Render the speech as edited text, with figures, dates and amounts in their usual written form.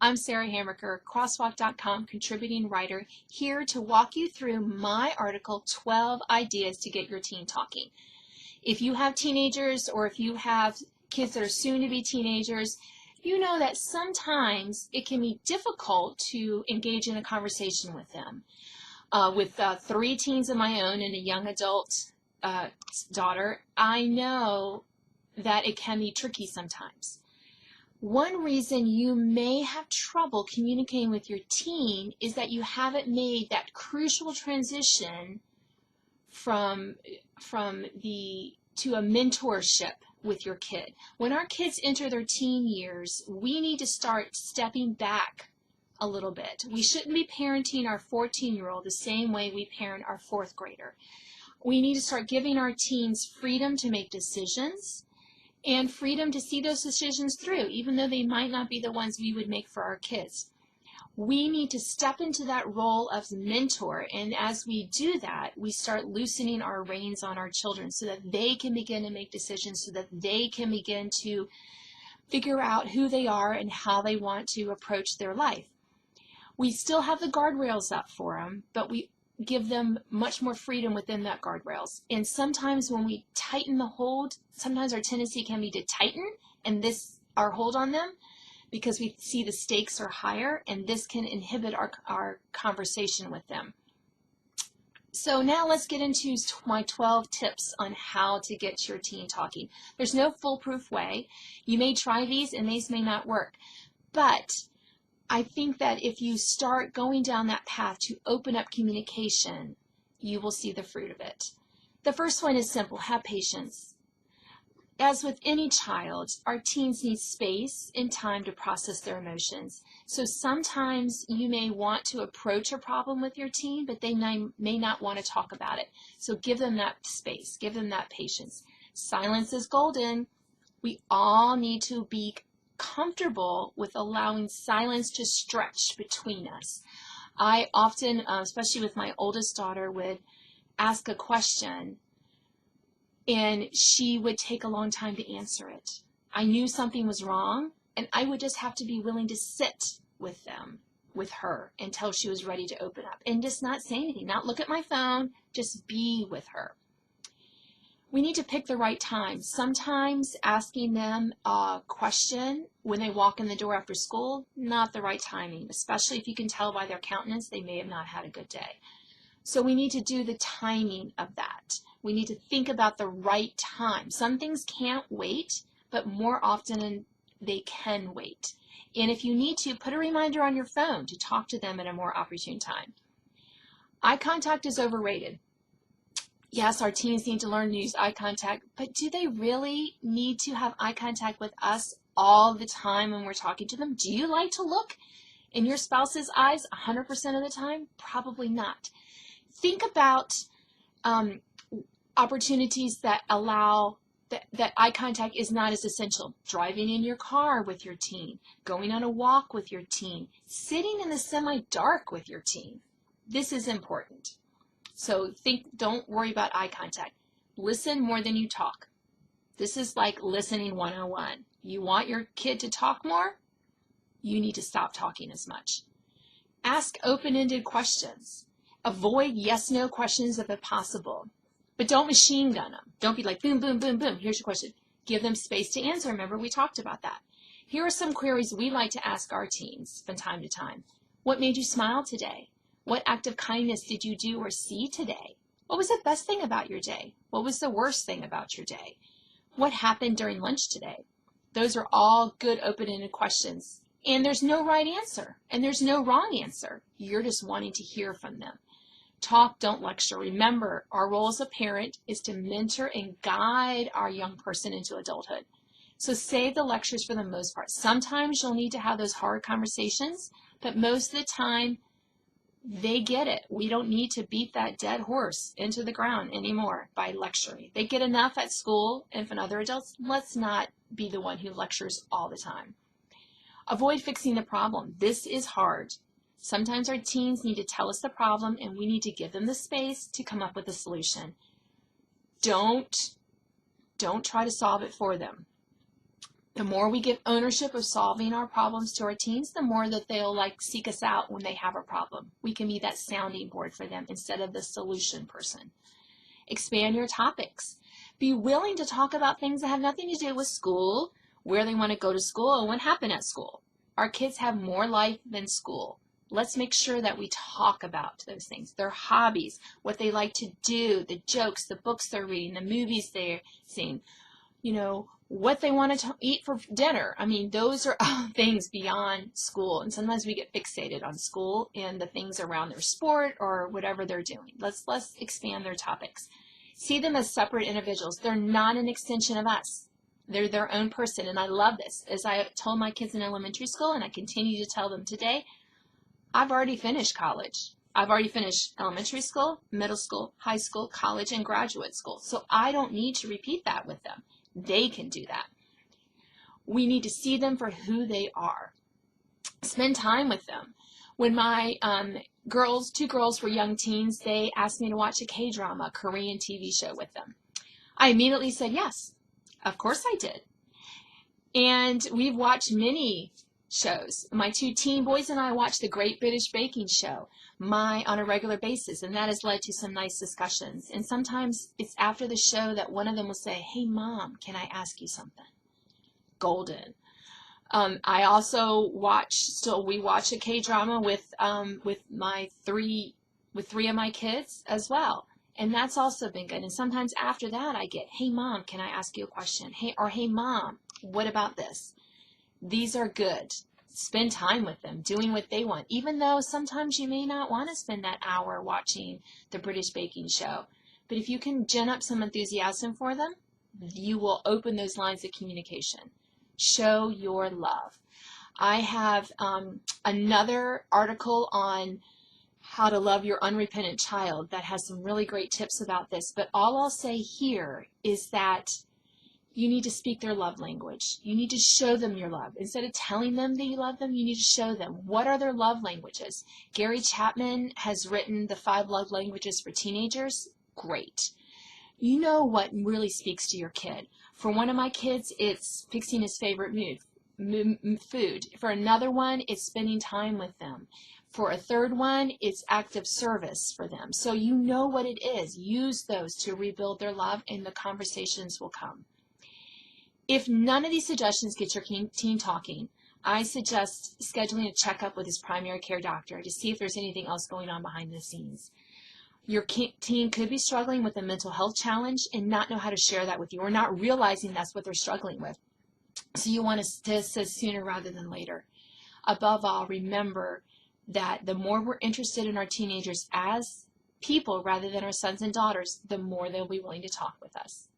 I'm Sarah Hammaker, Crosswalk.com contributing writer, here to walk you through my article, 12 Ideas to Get Your Teen Talking. If you have teenagers or if you have kids that are soon to be teenagers, you know that sometimes it can be difficult to engage in a conversation with them. With 3 teens of my own and a young adult daughter, I know that it can be tricky sometimes. One reason you may have trouble communicating with your teen is that you haven't made that crucial transition to a mentorship with your kid. When our kids enter their teen years, we need to start stepping back a little bit. We shouldn't be parenting our 14-year-old the same way we parent our 4th grader. We need to start giving our teens freedom to make decisions and freedom to see those decisions through, even though they might not be the ones we would make for our kids. We need to step into that role of mentor, and as we do that, we start loosening our reins on our children so that they can begin to make decisions, so that they can begin to figure out who they are and how they want to approach their life. We still have the guardrails up for them, but we give them much more freedom within that guardrails. And sometimes when we tighten the hold, sometimes our tendency can be to tighten our hold on them because we see the stakes are higher, and this can inhibit our conversation with them. So now let's get into my 12 tips on how to get your teen talking. There's no foolproof way. You may try these and these may not work, but I think that if you start going down that path to open up communication, you will see the fruit of it. The first one is simple: have patience. As with any child, our teens need space and time to process their emotions. So sometimes you may want to approach a problem with your teen, but they may not want to talk about it. So give them that space, give them that patience. Silence is golden. We all need to be comfortable with allowing silence to stretch between us. I often, especially with my oldest daughter, would ask a question and she would take a long time to answer it. I knew something was wrong, and I would just have to be willing to sit with her until she was ready to open up and just not say anything, not look at my phone, just be with her. We need to pick the right time. Sometimes asking them a question when they walk in the door after school, not the right timing, especially if you can tell by their countenance they may have not had a good day. So we need to do the timing of that. We need to think about the right time. Some things can't wait, but more often they can wait. And if you need to, put a reminder on your phone to talk to them at a more opportune time. Eye contact is overrated. Yes, our teens need to learn to use eye contact, but do they really need to have eye contact with us all the time when we're talking to them? Do you like to look in your spouse's eyes 100% of the time? Probably not. Think about opportunities that allow that eye contact is not as essential. Driving in your car with your teen, going on a walk with your teen, sitting in the semi-dark with your teen. This is important. So don't worry about eye contact. Listen more than you talk. This is like listening 101. You want your kid to talk more? You need to stop talking as much. Ask open-ended questions. Avoid yes-no questions if possible. But don't machine gun them. Don't be like, boom, boom, boom, boom. Here's your question. Give them space to answer. Remember, we talked about that. Here are some queries we like to ask our teens from time to time. What made you smile today? What act of kindness did you do or see today? What was the best thing about your day? What was the worst thing about your day? What happened during lunch today? Those are all good open-ended questions. And there's no right answer, and there's no wrong answer. You're just wanting to hear from them. Talk, don't lecture. Remember, our role as a parent is to mentor and guide our young person into adulthood. So save the lectures for the most part. Sometimes you'll need to have those hard conversations, but most of the time, they get it. We don't need to beat that dead horse into the ground anymore by lecturing. They get enough at school and from other adults. Let's not be the one who lectures all the time. Avoid fixing the problem. This is hard. Sometimes our teens need to tell us the problem and we need to give them the space to come up with a solution. Don't try to solve it for them. The more we give ownership of solving our problems to our teens, the more that they'll seek us out when they have a problem. We can be that sounding board for them instead of the solution person. Expand your topics. Be willing to talk about things that have nothing to do with school, where they want to go to school, and what happened at school. Our kids have more life than school. Let's make sure that we talk about those things, their hobbies, what they like to do, the jokes, the books they're reading, the movies they're seeing, what they want to eat for dinner. I mean, those are all things beyond school. And sometimes we get fixated on school and the things around their sport or whatever they're doing. Let's expand their topics. See them as separate individuals. They're not an extension of us. They're their own person. And I love this. As I told my kids in elementary school, and I continue to tell them today, I've already finished college. I've already finished elementary school, middle school, high school, college, and graduate school. So I don't need to repeat that with them. They can do that. We need to see them for who they are. Spend time with them. When my two girls were young teens, they asked me to watch a K-drama, Korean TV show with them. I immediately said yes. Of course I did. And we've watched many shows. My two teen boys and I watch the Great British Baking Show on a regular basis, and that has led to some nice discussions. And sometimes it's after the show that one of them will say, "Hey Mom, can I ask you something?" Golden. I also we watch a K-drama with three of my kids as well. And that's also been good. And sometimes after that I get, "Hey Mom, can I ask you a question?" Hey Mom, what about this? These are good. Spend time with them, doing what they want, even though sometimes you may not want to spend that hour watching the British Baking Show. But if you can gin up some enthusiasm for them, you will open those lines of communication. Show your love. I have another article on how to love your unrepentant child that has some really great tips about this. But all I'll say here is that you need to speak their love language. You need to show them your love. Instead of telling them that you love them, you need to show them. What are their love languages? Gary Chapman has written the 5 love languages for teenagers. Great. You know what really speaks to your kid. For one of my kids, it's fixing his favorite food. For another one, it's spending time with them. For a third one, it's act of service for them. So you know what it is. Use those to rebuild their love, and the conversations will come. If none of these suggestions get your teen talking, I suggest scheduling a checkup with his primary care doctor to see if there's anything else going on behind the scenes. Your teen could be struggling with a mental health challenge and not know how to share that with you, or not realizing that's what they're struggling with. So you want to assist sooner rather than later. Above all, remember that the more we're interested in our teenagers as people rather than our sons and daughters, the more they'll be willing to talk with us.